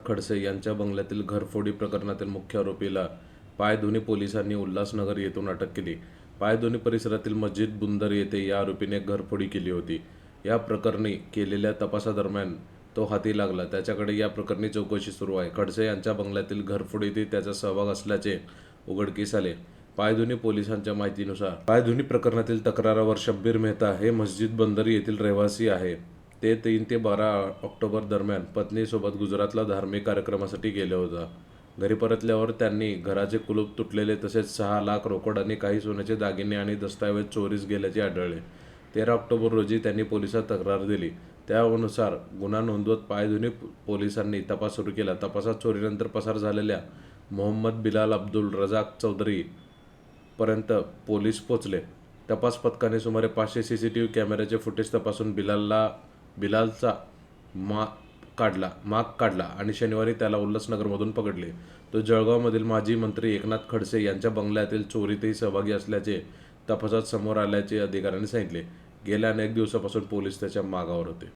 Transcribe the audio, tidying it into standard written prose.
खडसे यांच्या बंगल्यातील घरफोडी प्रकरणातील मुख्य आरोपीला पायधुनी पोलिसांनी उल्हासनगर येथून अटक केली. पायधुनी परिसरातील मस्जिद बुंदर येथे या आरोपीने घरफोडी केली होती. या प्रकरणी केलेल्या तपासादरम्यान तो हाती लागला. त्याच्याकडे या प्रकरणी चौकशी सुरू आहे. खडसे यांच्या बंगल्यातील घरफोडीत त्याचा सहभाग असल्याचे उघडकीस आले. पायधुनी पोलिसांच्या माहितीनुसार पायधुनी प्रकरणातील तक्रारावर शब्बीर मेहता हे मस्जिद बंदर येथील रहिवासी आहे. ते 3 ते 12 ऑक्टोबर दरम्यान पत्नीसोबत गुजरातला धार्मिक कार्यक्रमासाठी गेले होता. घरी परतल्यावर त्यांनी घराचे कुलूप तुटलेले तसेच 6 लाख रोकड आणि काही सोन्याचे दागिने आणि दस्तावेज चोरीस गेल्याचे आढळले. 13 ऑक्टोबर रोजी त्यांनी पोलिसात तक्रार दिली. त्यानुसार गुन्हा नोंदवत पायधुनी पोलिसांनी तपास सुरू केला. तपासात चोरीनंतर पसार झालेल्या मोहम्मद बिलाल अब्दुल रजाक चौधरी पर्यंत पोलीस पोचले. तपास पथकाने सुमारे 500 CCTV कॅमेऱ्याचे फुटेज तपासून बिलालचा माग काढला आणि शनिवारी त्याला उल्हासनगरमधून पकडले. तो जळगावमधील माजी मंत्री एकनाथ खडसे यांच्या बंगल्यातील चोरीतही सहभागी असल्याचे तपासात समोर आल्याचे अधिकाऱ्यांनी सांगितले. गेल्या अनेक दिवसांपासून पोलीस त्याच्या मागावर होते.